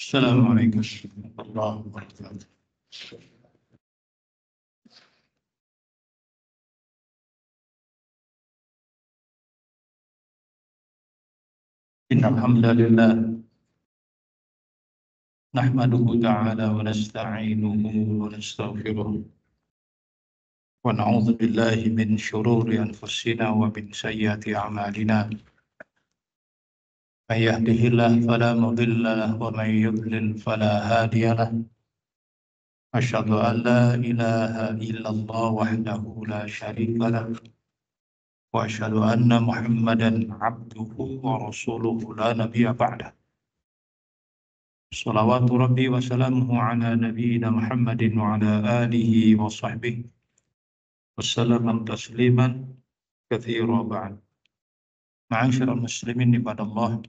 Assalamualaikum warahmatullahi wabarakatuh. Innal hamdalillah nahmaduhu ta'ala wa nasta'inuhu wa nastaghfiruh wa na'udzu billahi min shururi anfusina wa min sayyiati a'malina. May yahdihillahu fala mudilla lahu wa may yudlil fala hadiya lahu. Asyhadu an la ilaha illallah wahdahu la syarika lahu wa asyhadu anna Muhammadan abduhu wa rasuluhu la nabiyya ba'dah. Salawatu Rabbi wa salamuhu ala nabiyyina Muhammadin wa ala alihi wa sahbihi wasallam tasliman katsira ba'd. Ma'asyiral muslimin ibadallah,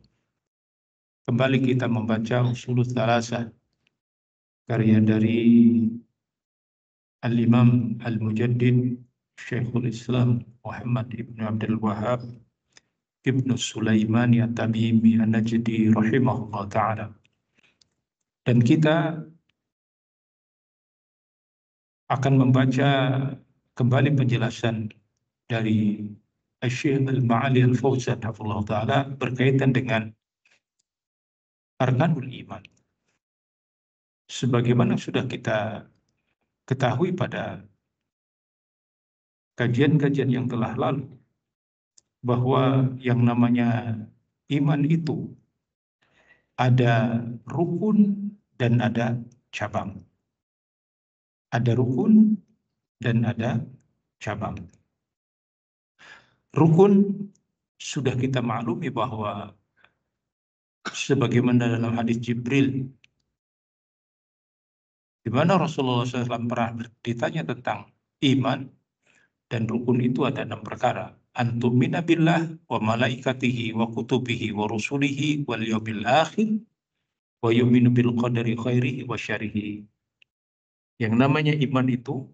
kembali kita membaca Ushulul Tsalasah karya dari Al-Imam Al-Mujaddid Syekhul Islam Muhammad ibn Abdul Wahhab ibn Sulaiman At-Tamimi An-Najdi rahimahullah ta'ala. Dan kita akan membaca kembali penjelasan dari Syekh Al-Ma'ali Al-Fauzan hafizahullah ta'ala berkaitan dengan Arkanul Iman. Sebagaimana sudah kita ketahui pada kajian-kajian yang telah lalu, bahwa yang namanya iman itu ada rukun dan ada cabang. Ada rukun dan ada cabang. Rukun sudah kita maklumi bahwa sebagaimana dalam hadis Jibril, di mana Rasulullah SAW pernah ditanya tentang iman, dan rukun itu ada 6 perkara. Antumina billah wa malaikatihi wa kutubihi wa rusulihi wal yawmil akhir wa yu'minu bil qadari khairihi wa syarihi. Yang namanya iman itu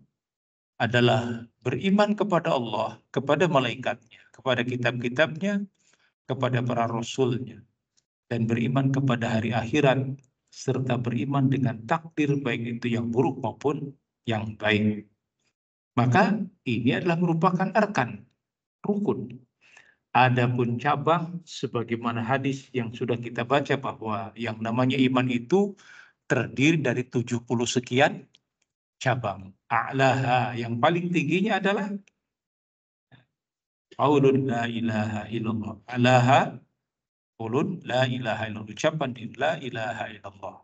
adalah beriman kepada Allah, kepada malaikatnya, kepada kitab-kitabnya, kepada para rasulnya, dan beriman kepada hari akhirat, serta beriman dengan takdir baik itu yang buruk maupun yang baik. Maka ini adalah merupakan arkan, rukun. Adapun cabang, sebagaimana hadis yang sudah kita baca bahwa yang namanya iman itu terdiri dari 70 sekian cabang. A'laha, yang paling tingginya adalah qaulun la ilaha illallah. A'laha qaulun la ilaha illallah. Ucapan di la ilaha illallah.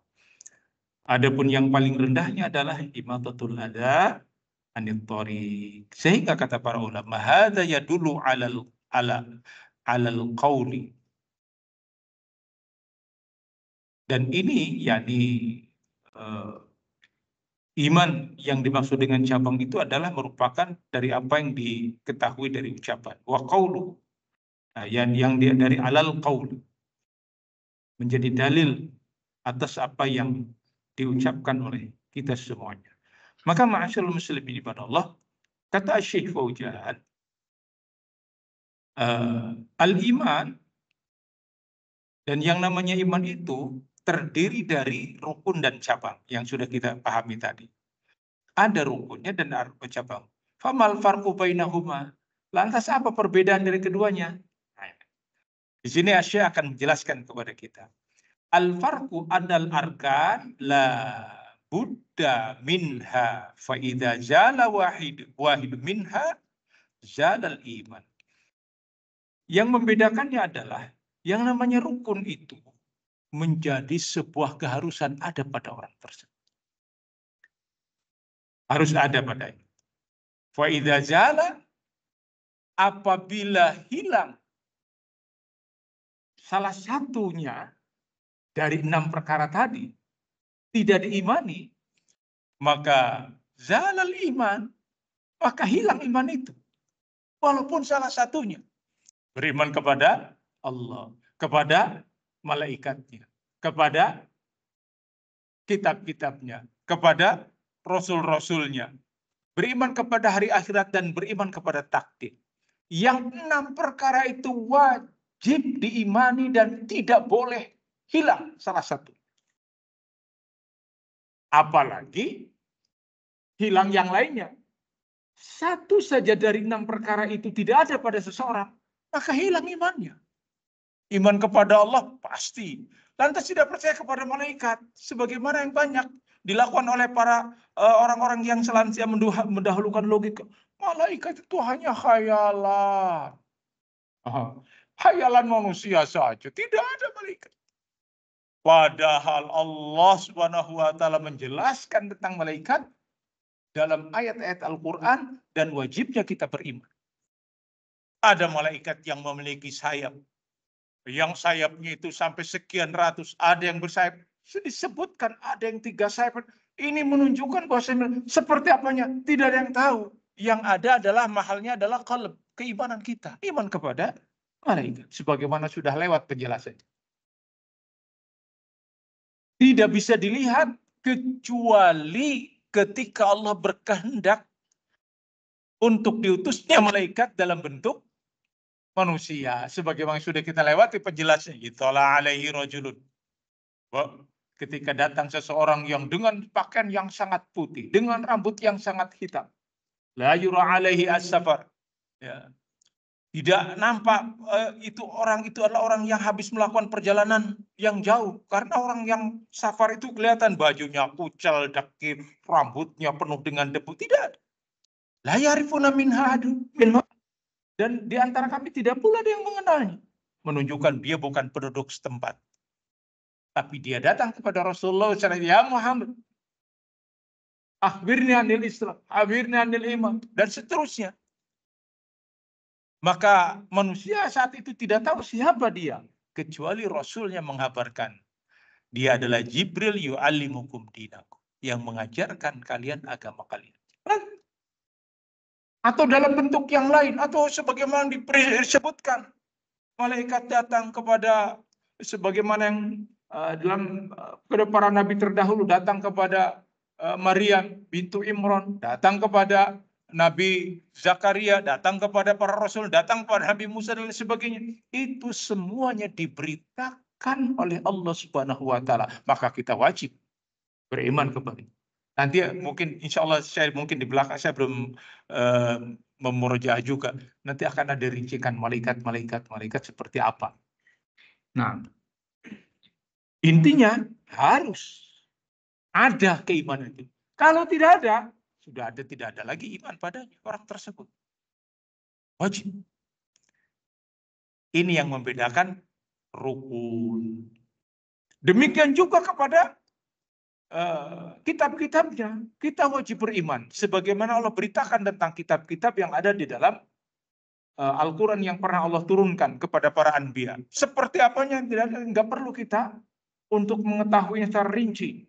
Adapun yang paling rendahnya adalah imatatul adza anit thariq. Sehingga kata para ulama, hadza yadullu alal qauli. Dan ini yakni iman yang dimaksud dengan cabang itu adalah merupakan dari apa yang diketahui dari ucapan. Wa qaulu. Nah, yang dia dari alal qaul. Menjadi dalil atas apa yang diucapkan oleh kita semuanya. Maka ma'asyiral muslimin ibadallah, kata Syekh Fauzan, al-iman, dan yang namanya iman itu terdiri dari rukun dan cabang yang sudah kita pahami tadi. Ada rukunnya dan ada cabang. Famal farqu bainahuma? Lantas apa perbedaan dari keduanya? Nah, di sini Syekh akan menjelaskan kepada kita. Al-farqu anal arkan la budda minha fa idza jala wahid minha zalal iman. Yang membedakannya adalah yang namanya rukun itu menjadi sebuah keharusan ada pada orang tersebut. Harus ada padanya. Fa idza jala, apabila hilang salah satunya dari 6 perkara tadi, tidak diimani, maka zalal iman, maka hilang iman itu. Walaupun salah satunya. Beriman kepada Allah, kepada malaikatnya, kepada kitab-kitabnya, kepada rasul-rasulnya. Beriman kepada hari akhirat dan beriman kepada takdir. Yang 6 perkara itu wajib diimani dan tidak boleh hilang salah satu. Apalagi hilang yang lainnya. Satu saja dari 6 perkara itu tidak ada pada seseorang, maka hilang imannya. Iman kepada Allah pasti. Lantas tidak percaya kepada malaikat, sebagaimana yang banyak dilakukan oleh para orang-orang yang selanjutnya mendahulukan logika. Malaikat itu hanya khayalan. Khayalan manusia saja, tidak ada malaikat. Padahal Allah Subhanahu wa taala menjelaskan tentang malaikat dalam ayat-ayat Al-Qur'an dan wajibnya kita beriman. Ada malaikat yang memiliki sayap. Yang sayapnya itu sampai sekian ratus, ada yang bersayap. Disebutkan ada yang 3 sayap. Ini menunjukkan bahwa seperti apanya tidak ada yang tahu. Yang ada adalah mahalnya adalah qalb, keimanan kita, iman kepada malaikat. Sebagaimana sudah lewat penjelasannya. Tidak bisa dilihat kecuali ketika Allah berkehendak untuk diutusnya malaikat dalam bentuk manusia. Sebagaimana sudah kita lewati penjelasannya. Itala alaihi rajulun. Ketika datang seseorang yang dengan pakaian yang sangat putih, dengan rambut yang sangat hitam. La yura alaihi as-safar. Ya. Tidak nampak orang itu adalah orang yang habis melakukan perjalanan yang jauh. Karena orang yang safar itu kelihatan bajunya kucel, dakir, rambutnya penuh dengan debu. Tidak. La yarifuna minha dan di antara kami tidak pula ada yang mengenalnya. Menunjukkan dia bukan penduduk setempat. Tapi dia datang kepada Rasulullah SAW. Ya Muhammad. Akhbirni anil Islam. Akhbirni anil iman. Dan seterusnya. Maka manusia saat itu tidak tahu siapa dia. Kecuali Rasulnya mengabarkan. Dia adalah Jibril yu'allimukum dinakum. Yang mengajarkan kalian agama kalian. Atau dalam bentuk yang lain. Atau sebagaimana disebutkan. Malaikat datang kepada. Sebagaimana yang dalam kepada para nabi terdahulu. Datang kepada Maryam bintu Imran. Datang kepada Nabi Zakaria, datang kepada para rasul, datang kepada Nabi Musa dan sebagainya. Itu semuanya diberitakan oleh Allah Subhanahu wa taala. Maka kita wajib beriman kepada. Nanti mungkin insya Allah saya mungkin di belakang saya belum memurojaah juga. Nanti akan ada rincikan malaikat seperti apa. Nah, intinya harus ada keimanan itu. Kalau tidak ada, tidak ada lagi iman padanya orang tersebut. Wajib. Ini yang membedakan rukun. Demikian juga kepada kitab-kitabnya. Kita wajib beriman. Sebagaimana Allah beritakan tentang kitab-kitab yang ada di dalam Al-Quran yang pernah Allah turunkan kepada para anbiya. Seperti apanya, tidak perlu kita untuk mengetahuinya secara rinci.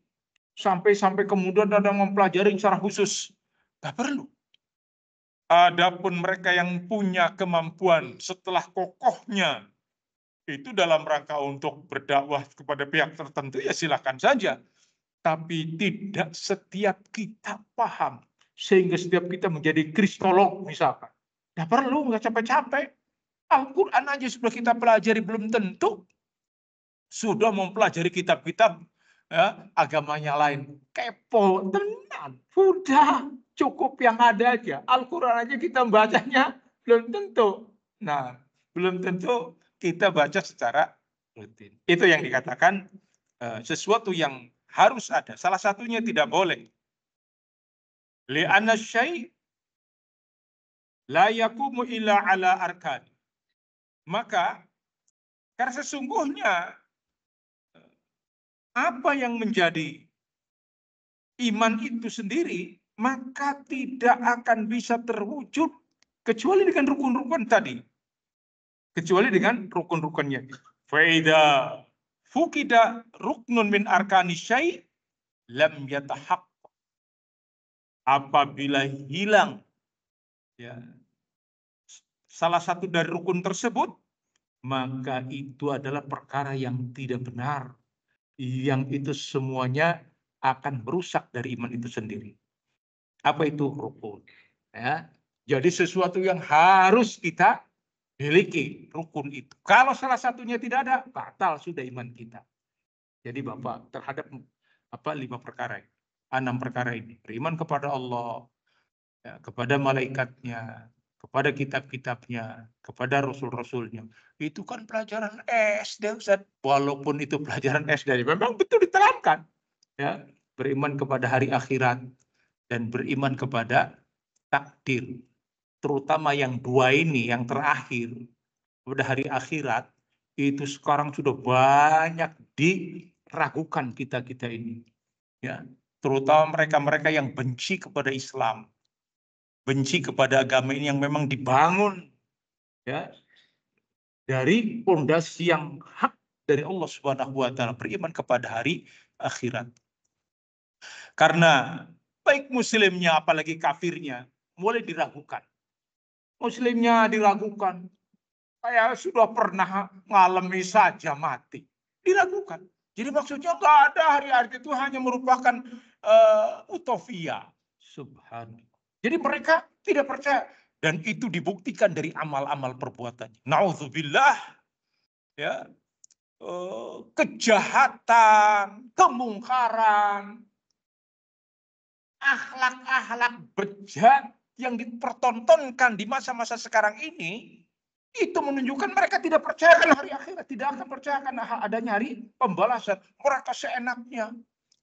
Sampai kemudian ada yang mempelajari secara khusus. Tidak perlu. Adapun mereka yang punya kemampuan setelah kokohnya itu dalam rangka untuk berdakwah kepada pihak tertentu, ya silakan saja. Tapi tidak setiap kita paham. Sehingga setiap kita menjadi kristolog misalkan. Tidak perlu, nggak capek-capek. Al-Quran aja sudah kita pelajari belum tentu. Sudah mempelajari kitab-kitab ya, agamanya lain. Kepo, tenang. Sudah, cukup yang ada aja. Al-Quran aja kita bacanya belum tentu. Nah, belum tentu kita baca secara rutin. Itu yang dikatakan sesuatu yang harus ada. Salah satunya tidak boleh. Li'anna syai' la yakumu illa ala arkan. Maka karena sesungguhnya apa yang menjadi iman itu sendiri, maka tidak akan bisa terwujud kecuali dengan rukun-rukun tadi. Kecuali dengan rukun-rukunnya. Fa'idha fukida ruknun min arkani syai' lam yatahaq. Apabila hilang ya, salah satu dari rukun tersebut, maka itu adalah perkara yang tidak benar. Yang itu semuanya akan merusak dari iman itu sendiri. Apa itu rukun? Ya. Jadi sesuatu yang harus kita miliki, rukun itu. Kalau salah satunya tidak ada, batal sudah iman kita. Jadi Bapak terhadap 5 perkara ini. 6 perkara ini. Beriman kepada Allah, ya, kepada malaikatnya, kepada kitab-kitabnya, kepada rasul-rasulnya. Itu kan pelajaran SD, Ustaz. Walaupun itu pelajaran SD, memang betul diterapkan. Ya, beriman kepada hari akhirat dan beriman kepada takdir. Terutama yang 2 ini, yang terakhir, pada hari akhirat, itu sekarang sudah banyak diragukan kita-kita ini. Ya, terutama mereka-mereka yang benci kepada Islam, benci kepada agama ini yang memang dibangun ya dari pondasi yang hak dari Allah Subhanahu wa taala, beriman kepada hari akhirat. Karena baik muslimnya apalagi kafirnya mulai diragukan. Muslimnya diragukan. Saya sudah pernah mengalami saja mati. Diragukan. Jadi maksudnya nggak ada hari-hari itu, hanya merupakan utopia. Subhanallah. Jadi mereka tidak percaya. Dan itu dibuktikan dari amal-amal perbuatannya. Na'udzubillah. Ya, kejahatan, kemungkaran, akhlak-akhlak bejat yang dipertontonkan di masa-masa sekarang ini, itu menunjukkan mereka tidak percaya akan hari akhirat, tidak akan percaya akan adanya hari pembalasan. Mereka seenaknya,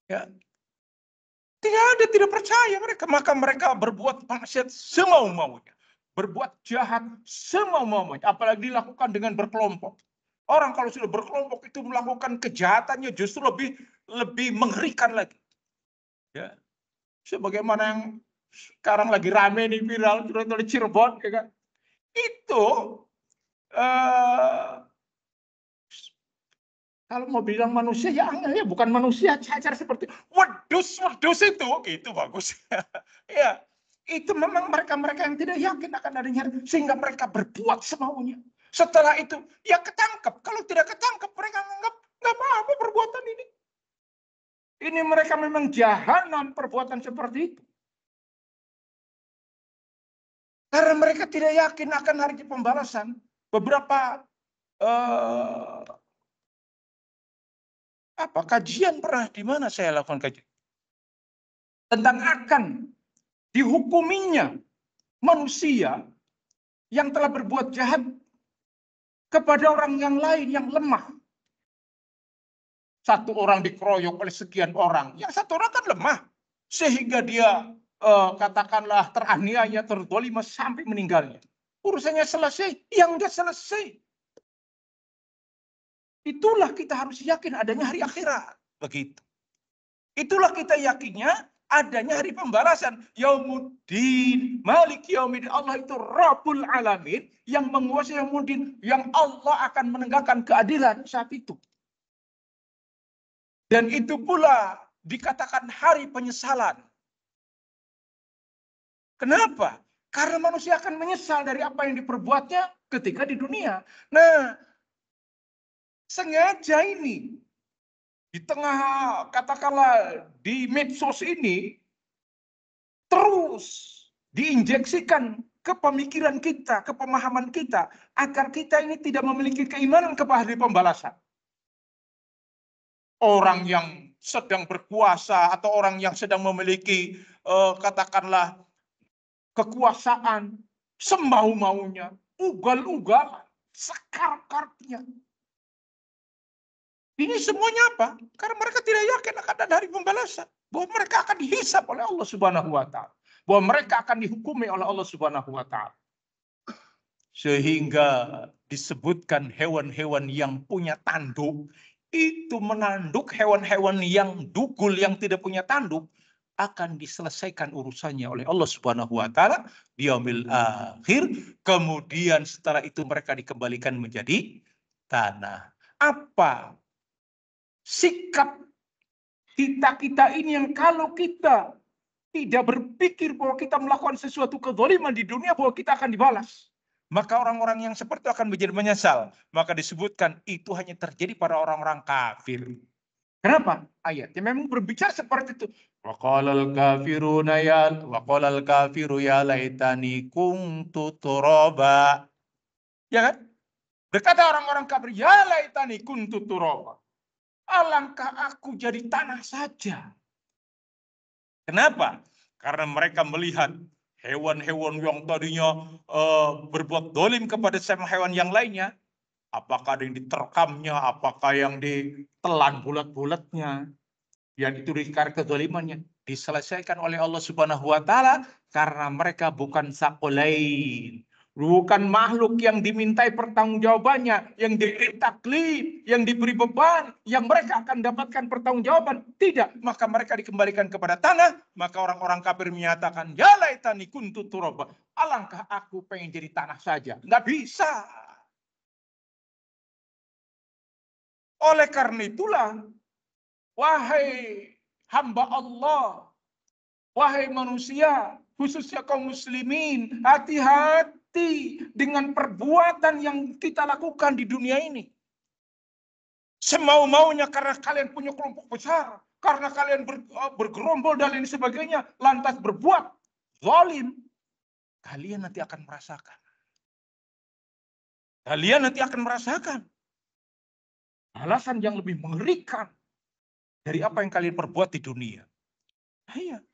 ya, tidak percaya mereka, maka mereka berbuat maksiat semau-maunya, berbuat jahat semau-maunya, apalagi dilakukan dengan berkelompok. Orang kalau sudah berkelompok itu melakukan kejahatannya justru lebih mengerikan lagi. Ya, sebagaimana yang sekarang lagi rame nih, viral di Cirebon, ya kan? Itu kalau mau bilang manusia ya angel, ya bukan manusia, cacar seperti wedus itu bagus. Ya, itu memang mereka yang tidak yakin akan adanya, sehingga mereka berbuat semaunya. Setelah itu ya ketangkep. Kalau tidak ketangkep, mereka menganggap nggak apa-apa perbuatan ini. Ini mereka memang jahanam perbuatan seperti itu. Karena mereka tidak yakin akan hari pembalasan. Beberapa kajian pernah di mana saya lakukan kajian tentang akan dihukuminya manusia yang telah berbuat jahat kepada orang yang lain yang lemah. Satu orang dikeroyok oleh sekian orang, yang satu orang kan lemah. sehingga dia katakanlah teraniaya, terzalima sampai meninggalnya. Urusannya selesai, yang enggak selesai. Itulah kita harus yakin adanya hari akhirat. Begitu. Itulah kita yakinnya adanya hari pembalasan. Yaumuddin, Malik Yaumiddin. Allah itu Rabbul Alamin yang menguasai Yaumuddin, yang Allah akan menegakkan keadilan saat itu. Dan itu pula dikatakan hari penyesalan. Kenapa? Karena manusia akan menyesal dari apa yang diperbuatnya ketika di dunia. Nah, sengaja ini di tengah katakanlah di medsos ini terus diinjeksikan ke pemikiran kita, ke pemahaman kita, agar kita ini tidak memiliki keimanan kepada hari pembalasan. Orang yang sedang berkuasa atau orang yang sedang memiliki katakanlah kekuasaan semau-maunya, ugal-ugalan, sekar-karnya. Ini semuanya apa? Karena mereka tidak yakin akan ada hari pembalasan. Bahwa mereka akan dihisap oleh Allah Subhanahu wa Ta'ala. Bahwa mereka akan dihukumi oleh Allah Subhanahu wa Ta'ala. Sehingga disebutkan hewan-hewan yang punya tanduk itu menanduk hewan-hewan yang dugul yang tidak punya tanduk akan diselesaikan urusannya oleh Allah Subhanahu wa Ta'ala di yaumil akhir. Kemudian setelah itu mereka dikembalikan menjadi tanah. Apa sikap kita ini yang kalau kita tidak berpikir bahwa kita melakukan sesuatu kezaliman di dunia bahwa kita akan dibalas, maka orang-orang yang seperti itu akan menjadi menyesal. Maka disebutkan itu hanya terjadi pada orang-orang kafir. Kenapa? Ayatnya memang berbicara seperti itu. Waqalal kafiruna ya waqalal kafiru ya laitani kuntu turaba. Ya kan? Berkata orang-orang kafir, ya laitani kuntu turaba. Alangkah aku jadi tanah saja. Kenapa? Karena mereka melihat hewan-hewan yang tadinya berbuat dolim kepada sama hewan yang lainnya. Apakah yang diterkamnya, apakah yang ditelan bulat-bulatnya. Yang itu karena kezalimannya. Diselesaikan oleh Allah Subhanahu wa Ta'ala. Karena mereka bukan sakolain. Bukan makhluk yang dimintai pertanggungjawabannya, yang diberi taklif, yang diberi beban, yang mereka akan dapatkan pertanggungjawaban. Tidak, maka mereka dikembalikan kepada tanah. Maka orang-orang kafir menyatakan, ya laitani kuntu turaba. Alangkah aku pengen jadi tanah saja. Nggak bisa. Oleh karena itulah, wahai hamba Allah, wahai manusia, khususnya kaum muslimin, hati-hati dengan perbuatan yang kita lakukan di dunia ini. Semau-maunya karena kalian punya kelompok besar, karena kalian bergerombol dan lain sebagainya, lantas berbuat zalim, kalian nanti akan merasakan. Kalian nanti akan merasakan balasan yang lebih mengerikan dari apa yang kalian perbuat di dunia. Iya.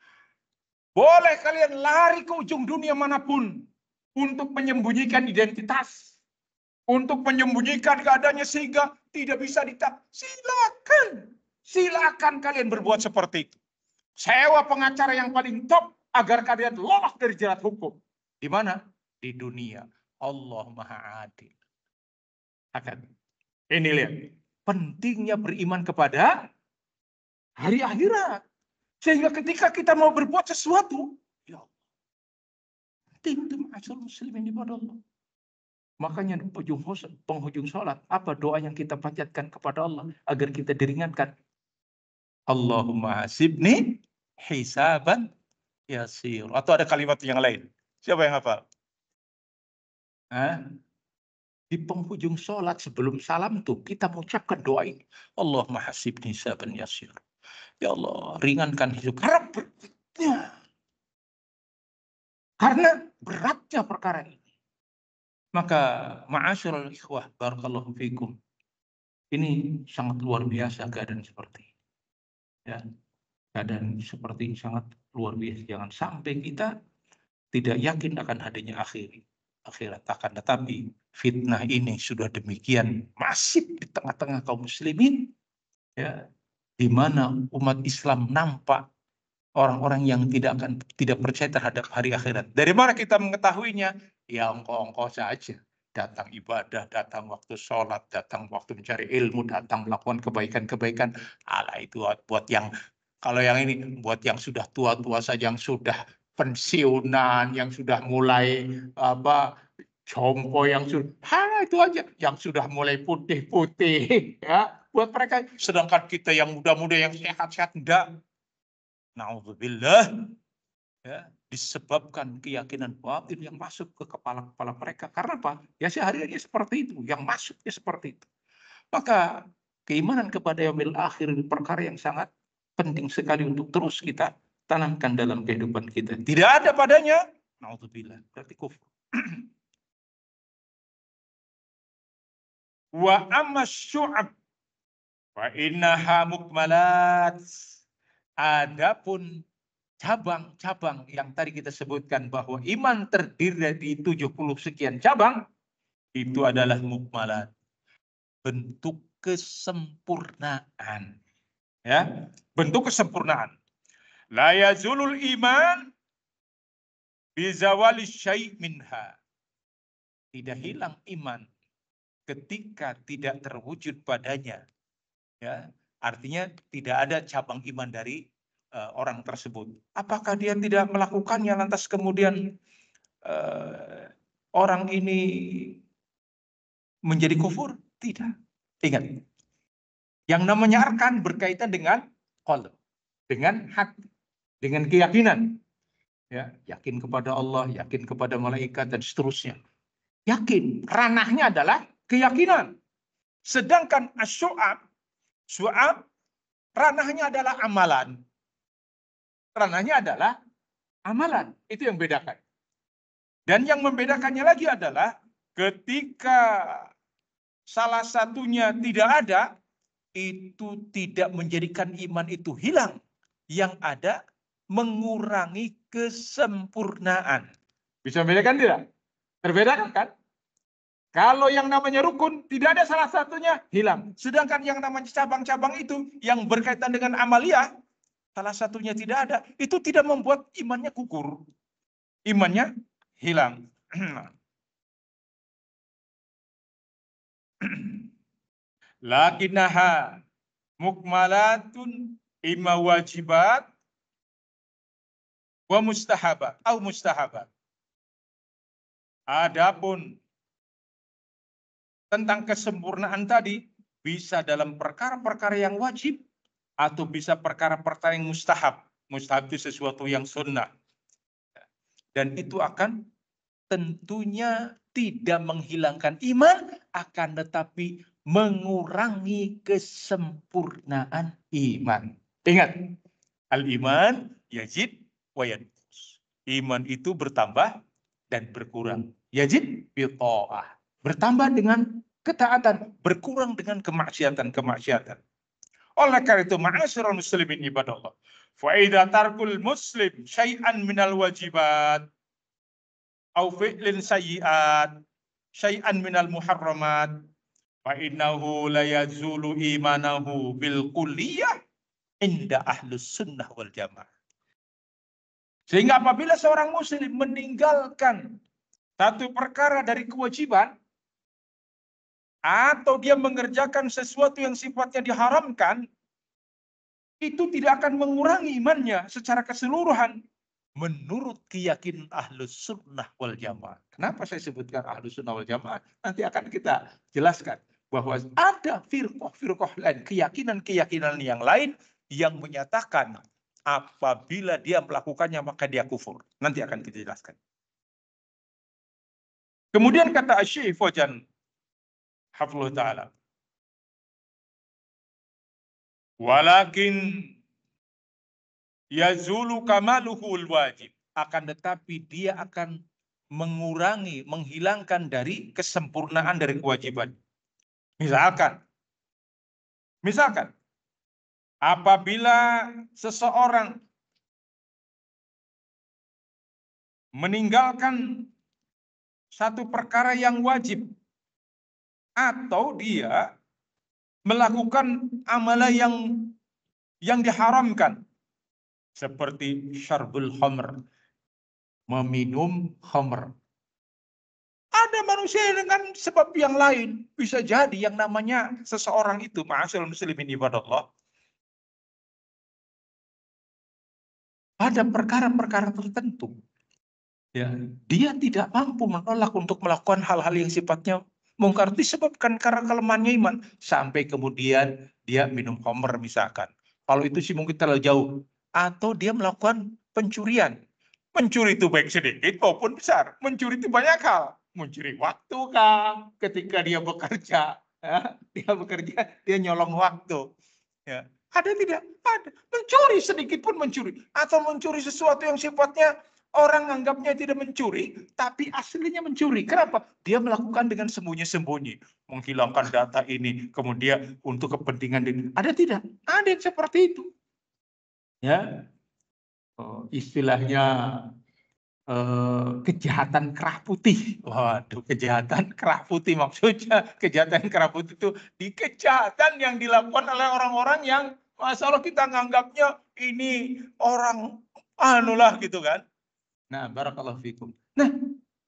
Boleh kalian lari ke ujung dunia manapun untuk menyembunyikan identitas, untuk menyembunyikan keadaannya sehingga tidak bisa ditangkap. Silakan, silakan kalian berbuat seperti itu. Sewa pengacara yang paling top agar kalian lolos dari jerat hukum. Di mana? Di dunia. Allah Maha Adil. Akan. Ini lihat, pentingnya beriman kepada hari akhirat. Sehingga ketika kita mau berbuat sesuatu, ya Allah, tim asal muslimin kepada Allah. Makanya penghujung sholat, apa doa yang kita panjatkan kepada Allah agar kita diringankan? Allahumma hasibni hisaban yasir. Atau ada kalimat yang lain? Siapa yang hafal? Di penghujung sholat sebelum salam tuh kita mengucapkan doa ini. Allahumma hasibni hisaban yasir. Ya Allah, ringankan hidup. Karena beratnya perkara ini. Maka ma'asyiral ikhwah barakallahu fikum. Ini sangat luar biasa keadaan seperti ini. Ya, keadaan seperti ini sangat luar biasa. Jangan sampai kita tidak yakin akan hadirnya akhirat akan, tetapi fitnah ini sudah demikian masif di tengah-tengah kaum muslimin, ya, di mana umat Islam nampak orang-orang yang tidak percaya terhadap hari akhirat. Dari mana kita mengetahuinya? Ya engkau saja. Datang ibadah, datang waktu sholat, datang waktu mencari ilmu, datang melakukan kebaikan-kebaikan. Alah itu buat yang, kalau yang ini buat yang sudah tua-tua saja, yang sudah pensiunan, yang sudah mulai jompo, yang sudah itu aja, yang sudah mulai putih-putih ya, buat mereka. Sedangkan kita yang muda-muda, yang sehat-sehat, enggak. Na'udzubillah, ya, disebabkan keyakinan batin yang masuk ke kepala-kepala mereka. Karena apa? Ya sehari-harinya seperti itu, yang masuknya seperti itu. Maka keimanan kepada yaumil akhir ini perkara yang sangat penting sekali untuk terus kita tanamkan dalam kehidupan kita. Tidak ada padanya, na'udzubillah, berarti kufur. Wa amma syu'ab wa innaha mukmalat. Adapun cabang-cabang yang tadi kita sebutkan bahwa iman terdiri dari 70 sekian cabang, itu adalah mukmalat, bentuk kesempurnaan. Ya, bentuk kesempurnaan. La yazulul iman bizawali syai' minha. Tidak hilang iman ketika tidak terwujud padanya. Ya, artinya tidak ada cabang iman dari orang tersebut. Apakah dia tidak melakukannya lantas kemudian orang ini menjadi kufur? Tidak. Ingat, yang namanya arkan berkaitan dengan qalb, dengan hati, dengan keyakinan. Ya, yakin kepada Allah, yakin kepada malaikat dan seterusnya. Yakin, ranahnya adalah keyakinan. Sedangkan asyu'ab, ranahnya adalah amalan. Ranahnya adalah amalan. Itu yang bedakan. Dan yang membedakannya lagi adalah ketika salah satunya tidak ada, itu tidak menjadikan iman itu hilang. Yang ada mengurangi kesempurnaan. Bisa membedakan tidak? Terbedakan kan? Kalau yang namanya rukun, tidak ada salah satunya, hilang. Sedangkan yang namanya cabang-cabang itu, yang berkaitan dengan amalia, salah satunya tidak ada, itu tidak membuat imannya gugur. Imannya hilang. Lakinnaha mukmalatun imma wajibat wa mustahabat atau mustahabat. Adapun tentang kesempurnaan tadi bisa dalam perkara-perkara yang wajib atau bisa perkara-perkara yang mustahab. Mustahab itu sesuatu yang sunnah. Dan itu akan tentunya tidak menghilangkan iman, akan tetapi mengurangi kesempurnaan iman. Ingat, al-iman yazid wa yanqus. Iman itu bertambah dan berkurang. Yazid bi ta'ah. Bertambah dengan ketaatan, berkurang dengan kemaksiatan-kemaksiatan. Oleh karena itu, ma'asyiral muslimin ibadallah, fa idza tarkul muslim syai'an minal wajibat au fi'lin sayyi'at syai'an minal muharramat fa innahu la yazulu imanahu bil kulliyah inda ahlus sunnah wal jamaah. Sehingga apabila seorang muslim meninggalkan satu perkara dari kewajiban atau dia mengerjakan sesuatu yang sifatnya diharamkan, itu tidak akan mengurangi imannya secara keseluruhan menurut keyakinan ahlus sunnah wal jamaah. Kenapa saya sebutkan ahlus sunnah wal jamaah? Nanti akan kita jelaskan bahwa ada firqah lain, keyakinan-keyakinan yang lain yang menyatakan apabila dia melakukannya maka dia kufur. Nanti akan kita jelaskan. Kemudian kata Syekh Fauzan hafizahullah ta'ala, walakin yazulu kamaluhul wajib. Akan tetapi dia akan mengurangi, menghilangkan dari kesempurnaan dari kewajiban. Misalkan, apabila seseorang meninggalkan satu perkara yang wajib, atau dia melakukan amalan yang diharamkan, Seperti syarbul khamr, meminum khamr. Ada manusia dengan sebab yang lain. Bisa jadi yang namanya seseorang itu, ma'asyiral muslimin ibadallah, ada perkara-perkara tertentu. Ya, dia tidak mampu menolak untuk melakukan hal-hal yang sifatnya mungkar disebabkan karena kelemahannya iman. Sampai kemudian dia minum khamr misalkan. Kalau itu sih mungkin terlalu jauh. Atau dia melakukan pencurian. Mencuri itu baik sedikit maupun besar. Mencuri itu banyak hal. Mencuri waktu kah ketika dia bekerja. Ya, dia bekerja, dia nyolong waktu. Ya. Ada tidak? Ada. Mencuri sedikit pun mencuri. Atau mencuri sesuatu yang sifatnya orang anggapnya tidak mencuri, tapi aslinya mencuri. Kenapa? Dia melakukan dengan sembunyi-sembunyi. Menghilangkan data ini, kemudian untuk kepentingan ini. Ada tidak? Ada yang seperti itu. Ya, istilahnya kejahatan kerah putih. Waduh, kejahatan kerah putih maksudnya kejahatan kerah putih itu kejahatan yang dilakukan oleh orang-orang yang masalah kita nganggapnya ini orang anulah gitu kan. Nah, barakallahu fikum. Nah,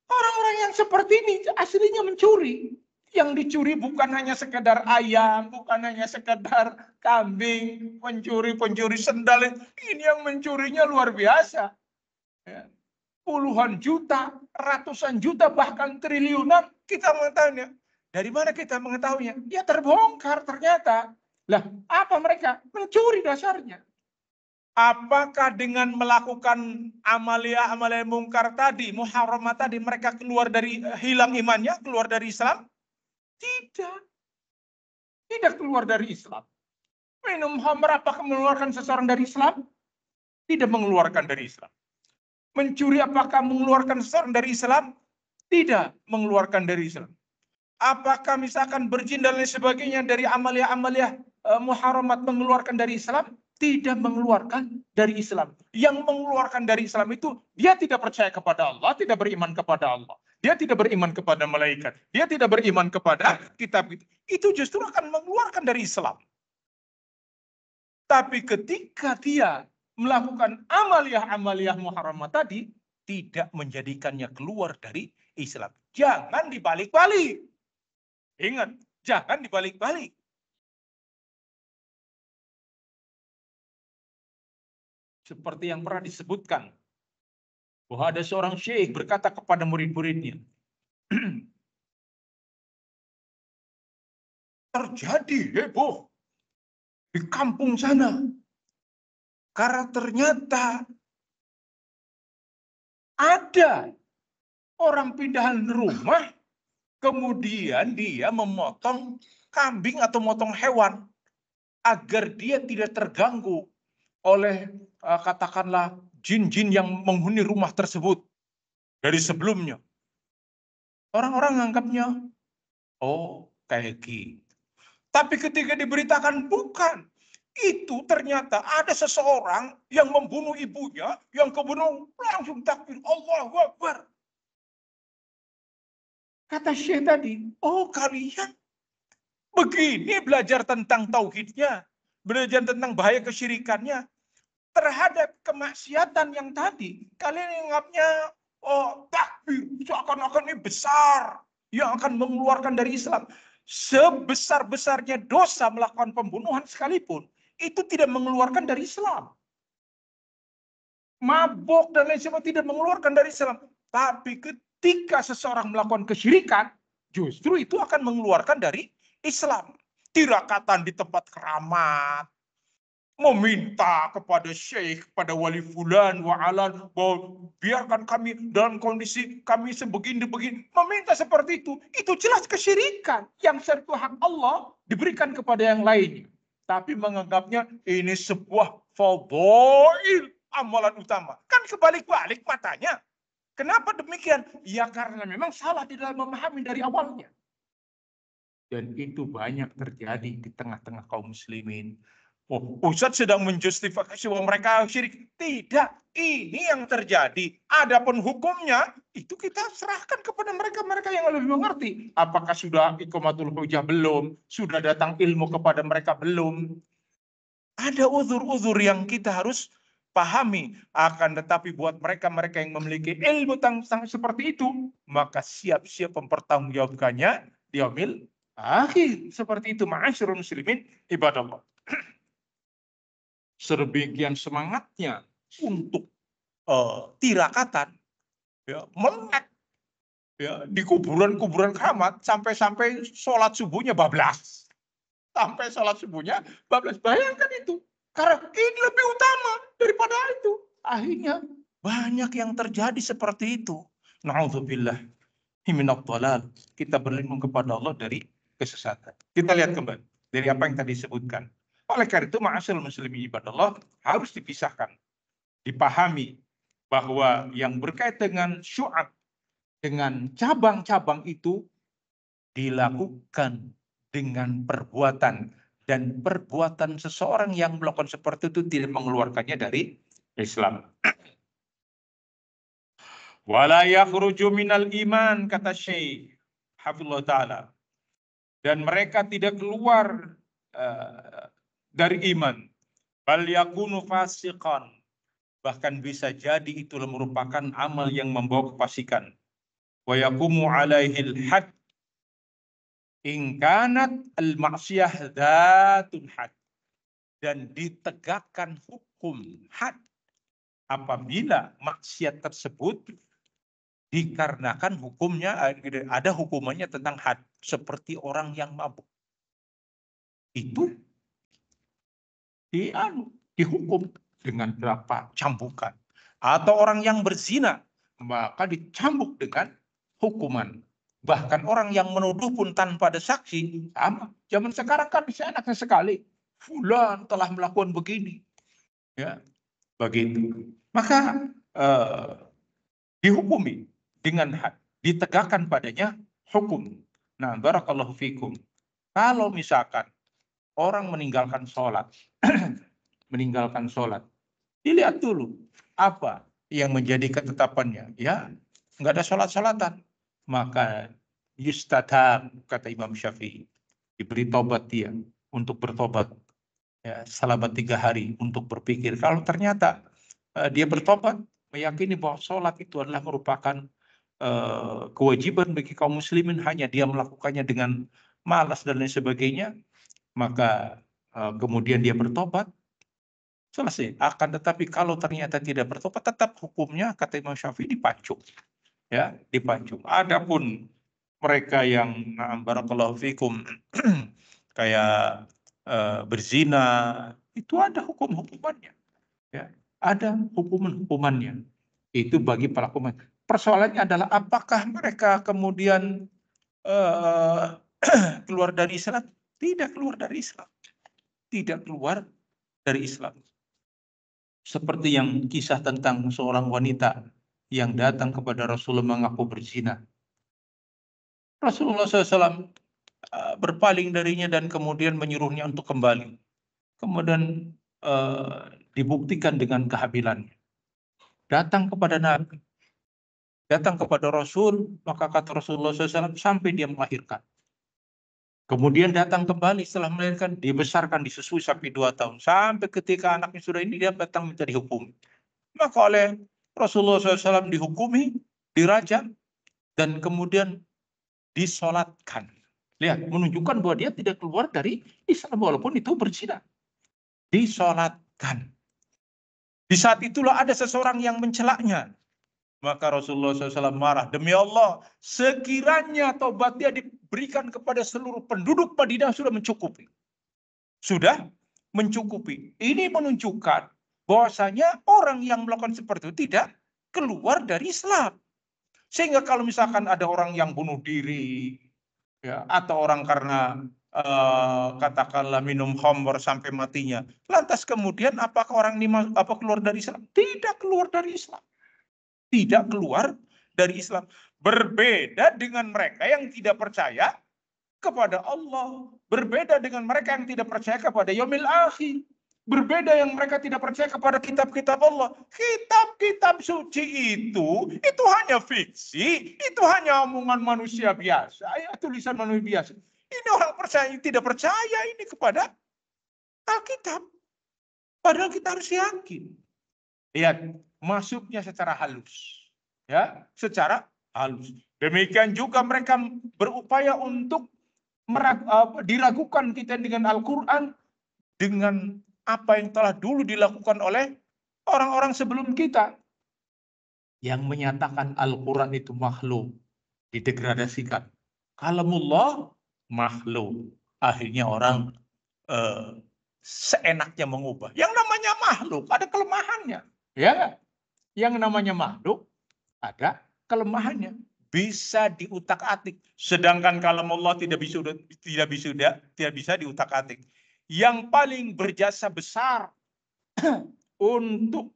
orang-orang yang seperti ini aslinya mencuri. Yang dicuri bukan hanya sekedar ayam, bukan hanya sekedar kambing, pencuri sendal. Ini yang mencurinya luar biasa. Ya. Puluhan juta, ratusan juta, bahkan triliunan kita mengetahuinya. Dari mana kita mengetahuinya? Ya terbongkar ternyata. Lah, apa mereka? Mencuri dasarnya. Apakah dengan melakukan amalia-amalia mungkar tadi, muharramat tadi, mereka keluar dari hilang imannya, keluar dari Islam? Tidak. Tidak keluar dari Islam. Minum khamr apakah mengeluarkan seseorang dari Islam? Tidak mengeluarkan dari Islam. Mencuri apakah mengeluarkan seseorang dari Islam? Tidak mengeluarkan dari Islam. Apakah misalkan berjin dan lain sebagainya dari amalia-amalia muharramat mengeluarkan dari Islam? Tidak mengeluarkan dari Islam. Yang mengeluarkan dari Islam itu dia tidak percaya kepada Allah, tidak beriman kepada Allah. Dia tidak beriman kepada malaikat. Dia tidak beriman kepada kitab itu. Itu justru akan mengeluarkan dari Islam. Tapi ketika dia melakukan amalia-amalia muharramat tadi, tidak menjadikannya keluar dari Islam. Jangan dibalik-balik. Ingat, jangan dibalik-balik. Seperti yang pernah disebutkan, bahwa ada seorang syekh berkata kepada murid-muridnya, terjadi heboh di kampung sana. Karena ternyata ada orang pindahan rumah, kemudian dia memotong kambing atau memotong hewan agar dia tidak terganggu oleh katakanlah jin-jin yang menghuni rumah tersebut dari sebelumnya. Orang-orang menganggapnya, oh kayak gitu. Tapi ketika diberitakan bukan, itu ternyata ada seseorang yang membunuh ibunya, yang kebunuh langsung takbir, Allahu Akbar. Kata Syekh tadi, oh kalian begini belajar tentang tauhidnya, belajar tentang bahaya kesyirikannya. Terhadap kemaksiatan yang tadi, kalian ingatnya, oh takbir, seakan-akan ini besar, yang akan mengeluarkan dari Islam. Sebesar-besarnya dosa melakukan pembunuhan sekalipun, itu tidak mengeluarkan dari Islam. Mabuk dan lain sebagainya tidak mengeluarkan dari Islam. Tapi ketika seseorang melakukan kesyirikan, justru itu akan mengeluarkan dari Islam. Tirakatan di tempat keramat, meminta kepada syekh, kepada wali fulan, wa'alan, bahwa biarkan kami dalam kondisi kami sebegini-begini. Meminta seperti itu jelas kesyirikan. Yang satu hak Allah diberikan kepada yang lainnya. Tapi menganggapnya ini sebuah fadhail, amalan utama. Kan kebalik-balik matanya. Kenapa demikian? Ya karena memang salah di dalam memahami dari awalnya. Dan itu banyak terjadi di tengah-tengah kaum muslimin. Oh, Ustadz sedang menjustifikasi bahwa mereka syirik. Tidak, ini yang terjadi. Adapun hukumnya, itu kita serahkan kepada mereka-mereka yang lebih mengerti. Apakah sudah iqamatul hujah belum? Sudah datang ilmu kepada mereka belum? Ada uzur-uzur yang kita harus pahami. Akan tetapi buat mereka-mereka yang memiliki ilmu tentang seperti itu, maka siap-siap mempertanggungjawabkannya di yaumil akhir. Seperti itu, ma'asyiral muslimin ibadallah. Sebegian semangatnya untuk tirakatan, ya, melek, ya, di kuburan-kuburan keramat sampai-sampai sholat subuhnya bablas. Sampai sholat subuhnya bablas. Bayangkan itu. Karena ini lebih utama daripada itu. Akhirnya banyak yang terjadi seperti itu. Na'udzubillah minadh dhalal. Kita berlindung kepada Allah dari kesesatan. Kita lihat kembali dari apa yang tadi disebutkan. Oleh karena itu, ma'asyiral muslimin ibadallah, harus dipisahkan, dipahami bahwa yang berkaitan dengan syu'ab, dengan cabang-cabang itu dilakukan dengan perbuatan, dan perbuatan seseorang yang melakukan seperti itu tidak mengeluarkannya dari Islam. Wala yakhruju minal iman, kata Syekh Hafizullah Ta'ala. Dan mereka tidak keluar dari iman. Bal yakunu fasiqan. Bahkan bisa jadi itu merupakan amal yang membawa kefasikan. Wa yaqumu alaihil had in kanat al-ma'siyah dzatun had. Dan ditegakkan hukum had apabila maksiat tersebut dikarenakan hukumnya ada hukumannya tentang had, seperti orang yang mabuk. Itu dihukum dengan berapa cambukan. Atau orang yang berzina, maka dicambuk dengan hukuman. Bahkan orang yang menuduh pun tanpa ada saksi, sama. Zaman sekarang kan bisa enaknya sekali. Fulan telah melakukan begini. Ya, begitu. Maka dihukumi dengan had, ditegakkan padanya hukum. Nah, barakallahu fikum. Kalau misalkan orang meninggalkan sholat, dilihat dulu apa yang menjadi ketetapannya. Ya, nggak ada sholat-sholatan, maka yustatab, kata Imam Syafi'i, diberi tobat dia untuk bertobat, ya, selama 3 hari untuk berpikir. Kalau ternyata dia bertobat, meyakini bahwa sholat itu adalah merupakan kewajiban bagi kaum muslimin, hanya dia melakukannya dengan malas dan lain sebagainya, maka kemudian dia bertobat, selesai. Akan tetapi kalau ternyata tidak bertobat, tetap hukumnya kata Imam Syafi'i dipancung. Ya, dipancung. Adapun mereka yang barakallahu fikum kayak berzina, itu ada hukum-hukumannya. Ya, ada hukuman-hukumannya. Itu bagi pelaku. Persoalannya adalah apakah mereka kemudian keluar dari Islam? Tidak keluar dari Islam. Tidak keluar dari Islam. Seperti yang kisah tentang seorang wanita yang datang kepada Rasulullah mengaku berzina. Rasulullah SAW berpaling darinya dan kemudian menyuruhnya untuk kembali. Kemudian dibuktikan dengan kehamilannya. Datang kepada Nabi, datang kepada Rasul, maka kata Rasulullah SAW sampai dia melahirkan. Kemudian datang kembali setelah melahirkan, dibesarkan, disusui sampai 2 tahun. Sampai ketika anaknya sudah ini, dia datang minta dihukum. Maka oleh Rasulullah SAW dihukumi, dirajam, dan kemudian disolatkan. Lihat, menunjukkan bahwa dia tidak keluar dari Islam walaupun itu berzina. Disolatkan. Di saat itulah ada seseorang yang mencelaknya. Maka Rasulullah SAW marah, demi Allah, sekiranya tobat dia diberikan kepada seluruh penduduk Madinah sudah mencukupi. Sudah mencukupi. Ini menunjukkan bahwasanya orang yang melakukan seperti itu tidak keluar dari Islam. Sehingga kalau misalkan ada orang yang bunuh diri, ya, atau orang karena katakanlah minum khamr sampai matinya, lantas kemudian apakah orang ini keluar dari Islam? Tidak keluar dari Islam. Tidak keluar dari Islam. Berbeda dengan mereka yang tidak percaya kepada Allah. Berbeda dengan mereka yang tidak percaya kepada yaumil akhir. Berbeda yang mereka tidak percaya kepada kitab-kitab Allah. Kitab-kitab suci itu hanya fiksi. Itu hanya omongan manusia biasa. Ya, tulisan manusia biasa. Ini orang percaya, tidak percaya ini kepada Alkitab. Padahal kita harus yakin. Lihat, masuknya secara halus. Ya, secara halus. Demikian juga mereka berupaya untuk diragukan kita dengan Al-Quran dengan apa yang telah dulu dilakukan oleh orang-orang sebelum kita. Yang menyatakan Al-Quran itu makhluk, didegradasikan. Kalamullah makhluk. Akhirnya orang seenaknya mengubah. Yang namanya makhluk ada kelemahannya. Ya, yang namanya makhluk ada kelemahannya. Bisa diutak-atik. Sedangkan kalamullah tidak bisa diutak-atik. Yang paling berjasa besar untuk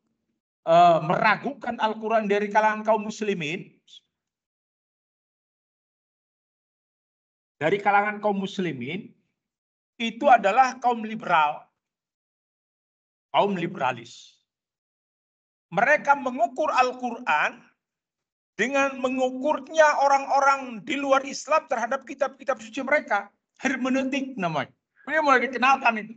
meragukan Al-Quran dari kalangan kaum muslimin, itu adalah kaum liberal, kaum liberalis. Mereka mengukur Al-Quran dengan mengukurnya orang-orang di luar Islam terhadap kitab-kitab suci mereka. Hermeneutik namanya. Ini mulai dikenalkan itu.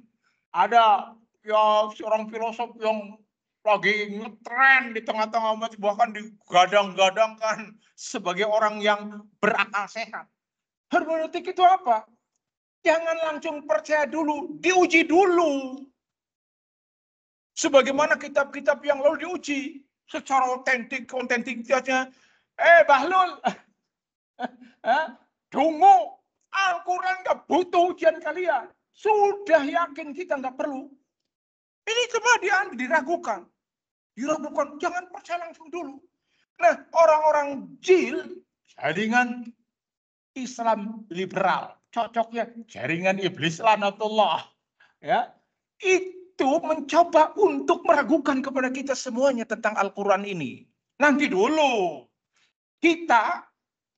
Ada ya seorang filosof yang lagi ngetren di tengah-tengah umat, bahkan digadang-gadangkan sebagai orang yang berakal sehat. Hermeneutik itu apa? Jangan langsung percaya dulu, diuji dulu. Sebagaimana kitab-kitab yang lalu diuji secara otentikitasnya. Bahlul, dungu, Al-Quran nggak butuh ujian kalian. Sudah yakin kita nggak perlu. Ini coba diragukan. Diragukan, jangan percaya langsung dulu. Nah, orang-orang jil, jaringan Islam liberal, cocoknya jaringan iblis lanatullah. Ya, itu mencoba untuk meragukan kepada kita semuanya tentang Al-Quran ini. Nanti dulu, kita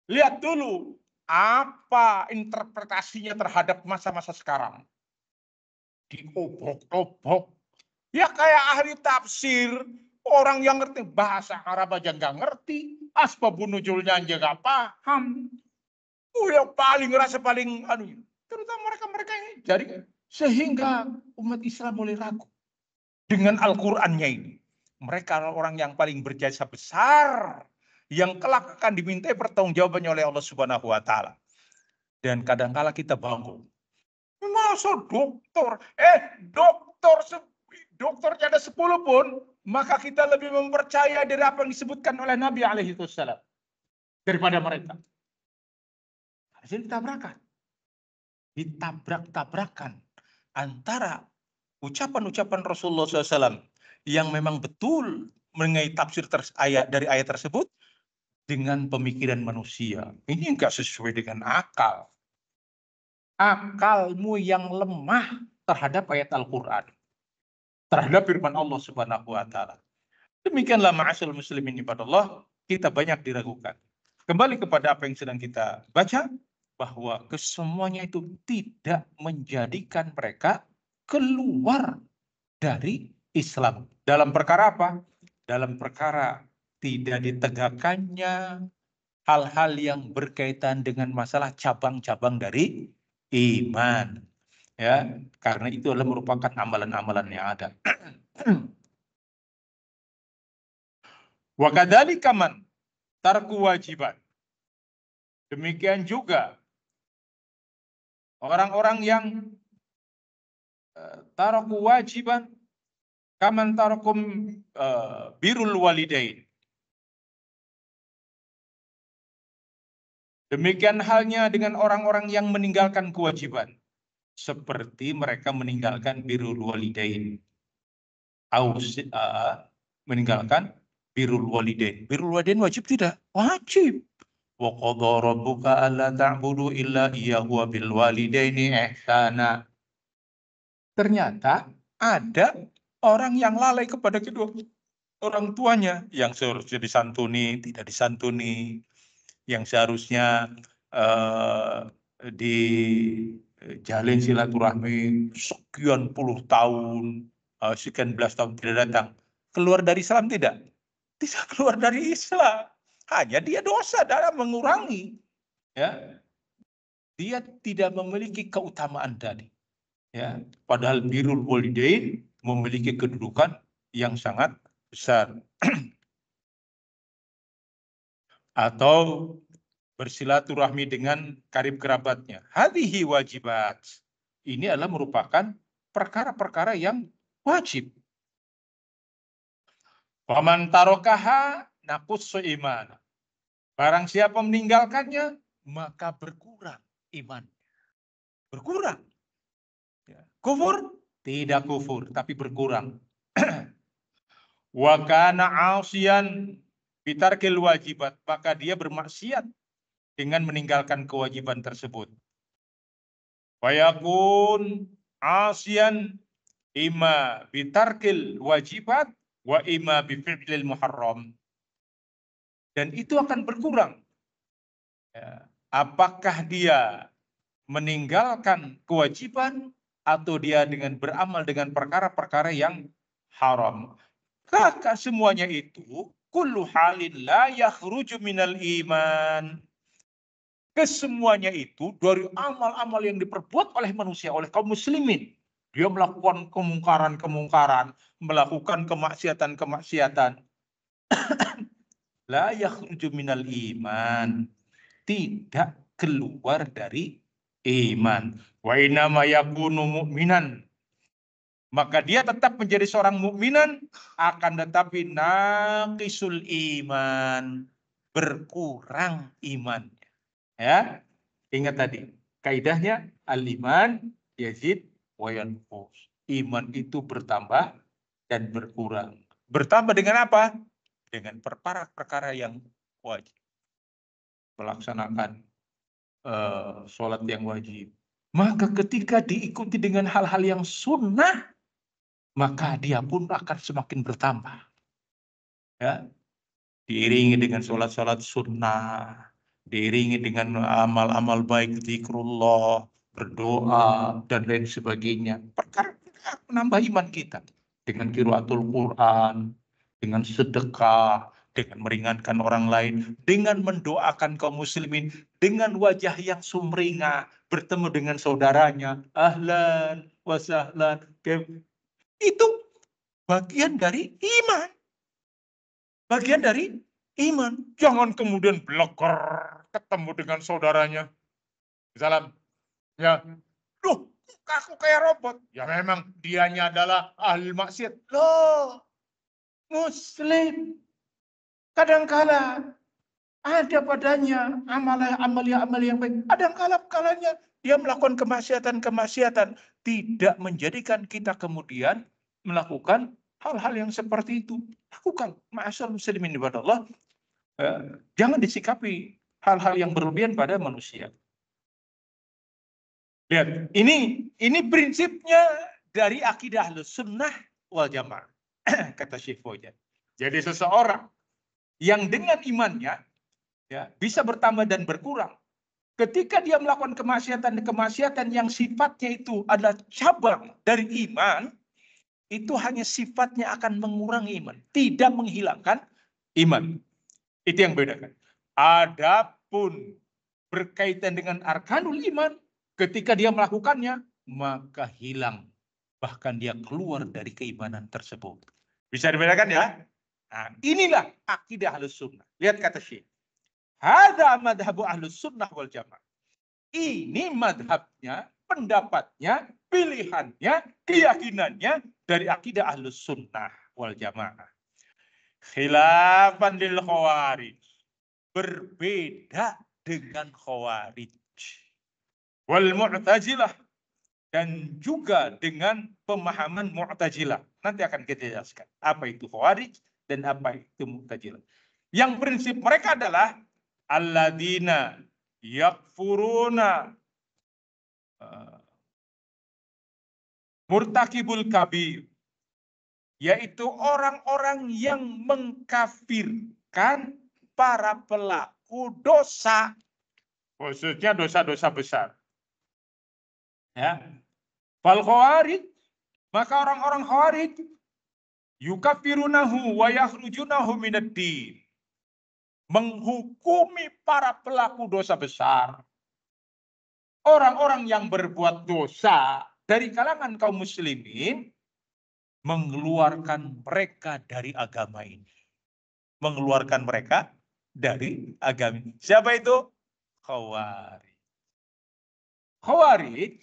lihat dulu apa interpretasinya terhadap masa-masa sekarang. Diobok-obok. Ya kayak ahli tafsir, orang yang ngerti bahasa Arab aja nggak ngerti, asbabun nuzulnya aja nggak paham. Yang paling ngerasa paling terutama mereka ini jadi sehingga umat Islam mulai ragu dengan Al-Qur'annya ini. Mereka orang yang paling berjasa besar yang kelak akan dimintai pertanggungjawabannya oleh Allah Subhanahu wa taala. Dan kadang-kala kita bangun. Masa dokter? Dokternya ada 10 pun, maka kita lebih mempercaya dari apa yang disebutkan oleh Nabi alaihi wasallam daripada mereka. Hasil ditabrak-tabrakan antara ucapan-ucapan Rasulullah SAW yang memang betul mengenai tafsir dari ayat tersebut dengan pemikiran manusia. Ini enggak sesuai dengan akal. Akalmu yang lemah terhadap ayat Al-Quran, terhadap firman Allah Subhanahu wa taala. Demikianlah ma'asyiral muslimin ibadallah, kita banyak diragukan. Kembali kepada apa yang sedang kita baca, bahwa kesemuanya itu tidak menjadikan mereka keluar dari Islam. Dalam perkara apa? Dalam perkara tidak ditegakkannya hal-hal yang berkaitan dengan masalah cabang-cabang dari iman. Ya, karena itu adalah merupakan amalan-amalan yang ada. Wa kadzalika man tarku wajiban. Demikian juga orang-orang yang taraku wajiban kaman tarakum birrul walidain. Demikian halnya dengan orang-orang yang meninggalkan kewajiban, seperti mereka meninggalkan birrul walidain. Meninggalkan birrul walidain. Birrul walidain wajib tidak? Wajib. Wa qadha rabbuka alla ta'budu illa iyyahu wa bil walidaini ihsana. Ternyata ada orang yang lalai kepada kedua orang tuanya, yang seharusnya disantuni tidak disantuni, yang seharusnya dijalin silaturahmi sekian puluh tahun, sekian belas tahun tidak datang. Keluar dari Islam tidak? Tidak keluar dari Islam. Hanya dia dosa dalam mengurangi. Ya, dia tidak memiliki keutamaan tadi. Ya, padahal birrul walidain memiliki kedudukan yang sangat besar. Atau bersilaturahmi dengan karib kerabatnya. Hadhihi wajibat. Ini adalah merupakan perkara-perkara yang wajib. Waman tarokaha naqussu iman. Barang siapa meninggalkannya, maka berkurang iman. Berkurang. Kufur? Tidak kufur, tapi berkurang. Wa kana 'asiyan bitarkil wajibat. Maka dia bermaksiat dengan meninggalkan kewajiban tersebut. Fayakun 'asiyan imma bitarkil wajibat wa imma bifi'lil muharram. Dan itu akan berkurang. Ya. Apakah dia meninggalkan kewajiban atau dia dengan beramal dengan perkara-perkara yang haram. Maka semuanya itu kullu halin la yakhruju minal iman. Kesemuanya itu dari amal-amal yang diperbuat oleh manusia, oleh kaum muslimin. Dia melakukan kemungkaran-kemungkaran, melakukan kemaksiatan-kemaksiatan. La yakhruju minal iman. Tidak keluar dari iman. Wa inama yakunu mu'minan. Maka dia tetap menjadi seorang mukminan, akan tetapi naqisul iman. Berkurang iman. Ya, ingat tadi kaidahnya al-iman yazid wa yanqus. Iman itu bertambah dan berkurang. Bertambah dengan apa? Dengan perkara-perkara yang wajib. Melaksanakan sholat yang wajib. Maka ketika diikuti dengan hal-hal yang sunnah, maka dia pun akan semakin bertambah. Ya, diiringi dengan sholat-sholat sunnah, diiringi dengan amal-amal baik, zikrullah, berdoa, dan lain sebagainya. Perkara menambah iman kita. Dengan qiraatul Quran, dengan sedekah, dengan meringankan orang lain, dengan mendoakan kaum muslimin, dengan wajah yang sumringah, bertemu dengan saudaranya, ahlan, wasahlan. Itu bagian dari iman. Bagian dari iman. Jangan kemudian bleker ketemu dengan saudaranya. Salam. Ya. Loh, aku kayak robot. Ya memang dianya adalah ahli maksiat. Loh, muslim. Kadangkala ada padanya amal yang baik. Kadangkala dia melakukan kemaksiatan-kemaksiatan. Tidak menjadikan kita kemudian melakukan hal-hal yang seperti itu. Lakukan. Ma'asyar muslimin ibadallah. Jangan disikapi hal-hal yang berlebihan pada manusia. Lihat, ini prinsipnya dari akidah Ahlussunnah wal Jamaah. Kata Syekh Fauzan. Jadi seseorang yang dengan imannya ya, bisa bertambah dan berkurang. Ketika dia melakukan kemaksiatan yang sifatnya itu adalah cabang dari iman, itu hanya sifatnya akan mengurangi iman, tidak menghilangkan iman. Itu yang bedakan. Adapun berkaitan dengan arkanul iman, ketika dia melakukannya, maka hilang. Bahkan dia keluar dari keimanan tersebut. Bisa dibedakan ya? Nah, inilah akidah Ahlussunnah. Lihat kata Syekh. Hadza madhabu Ahlussunnah wal Jamaah. Ini madhabnya, pendapatnya, pilihannya, keyakinannya dari akidah Ahlussunnah wal Jamaah. Khilafan lil Khawarij. Berbeda dengan Khawarij. Wal Mu'tazilah. Dan juga dengan pemahaman Mu'tazilah. Nanti akan kita jelaskan. Apa itu Khawarij dan apa itu Mu'tazilah. Yang prinsip mereka adalah alladzina yakfuruna murtakibul kabir. Yaitu orang-orang yang mengkafirkan para pelaku dosa. Khususnya dosa-dosa besar. Ya. Fal khawarij, maka orang-orang khawarij yukafirunahu wa yakhrujunahu minad-din. Menghukumi para pelaku dosa besar. Orang-orang yang berbuat dosa dari kalangan kaum muslimin mengeluarkan mereka dari agama ini. Mengeluarkan mereka dari agama ini. Siapa itu? Khawarij. Khawarij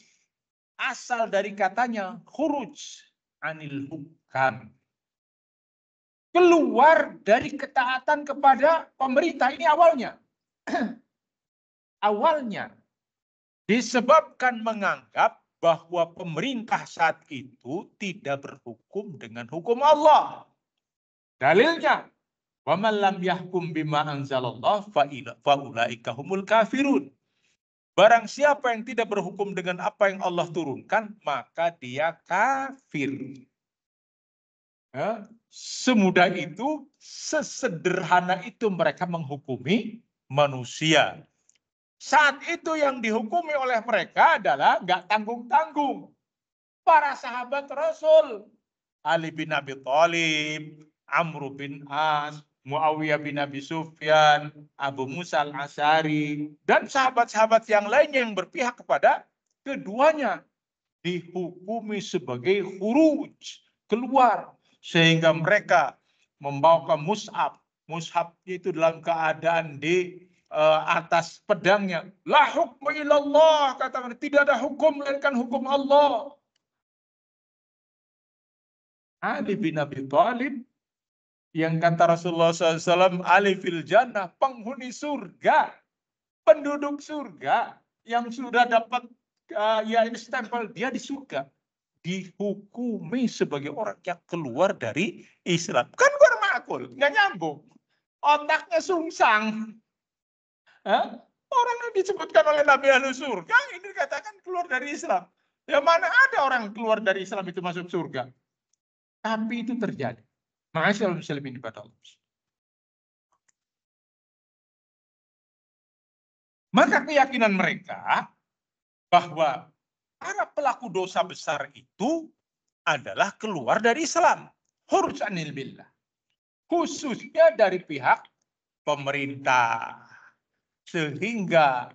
asal dari katanya khuruj anil hukam. Keluar dari ketaatan kepada pemerintah. Ini awalnya. Awalnya disebabkan menganggap bahwa pemerintah saat itu tidak berhukum dengan hukum Allah. Dalilnya, wa man lam yahkum bima anzalallah fa ulaika humul kafirun. Barang siapa yang tidak berhukum dengan apa yang Allah turunkan, maka dia kafir. Ya, semudah itu, sesederhana itu mereka menghukumi manusia. Saat itu yang dihukumi oleh mereka adalah nggak tanggung-tanggung. Para sahabat Rasul. Ali bin Abi Thalib, Amr bin As, Muawiyah bin Abi Sufyan, Abu Musa al-Asy'ari, dan sahabat-sahabat yang lainnya yang berpihak kepada keduanya. Dihukumi sebagai khuruj, keluar. Sehingga mereka membawa mushaf. Mushaf itu dalam keadaan di atas pedangnya. La hukmu ilallah, kata mereka, tidak ada hukum melainkan hukum Allah. Ali bin Abi Thalib yang kata Rasulullah SAW, Ali fil jannah, penghuni surga, penduduk surga yang sudah dapat stempel dia di surga, dihukumi sebagai orang yang keluar dari Islam. Kan bermakul, nggak nyambung. Otaknya sungsang. Orang yang disebutkan oleh Nabi ahlu surga, ini dikatakan keluar dari Islam. Ya mana ada orang keluar dari Islam itu masuk surga. Tapi itu terjadi. Ma'asyiral muslimin ibadah Allah. Maka keyakinan mereka bahwa para pelaku dosa besar itu adalah keluar dari Islam. Khuruj anil billah. Khususnya dari pihak pemerintah. Sehingga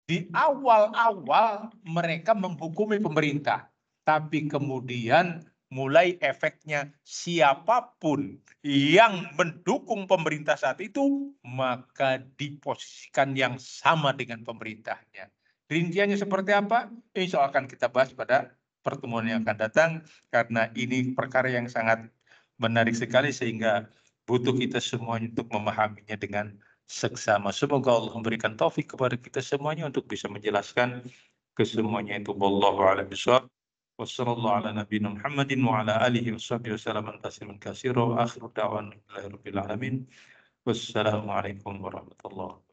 di awal-awal mereka menghukumi pemerintah. Tapi kemudian mulai efeknya siapapun yang mendukung pemerintah saat itu, maka diposisikan yang sama dengan pemerintahnya. Rinciannya seperti apa? Insya Allah akan kita bahas pada pertemuan yang akan datang. Karena ini perkara yang sangat menarik sekali sehingga butuh kita semuanya untuk memahaminya dengan seksama. Semoga Allah memberikan taufik kepada kita semuanya untuk bisa menjelaskan kesemuanya itu. Wallahu a'lam bishawab. Wassallallahu ala nabiyina Muhammadin wa ala alihi washabbihi wasallam tasliman katsira wa akhiru da'wana rabbil alamin. Wassalamualaikum warahmatullahi wabarakatuh.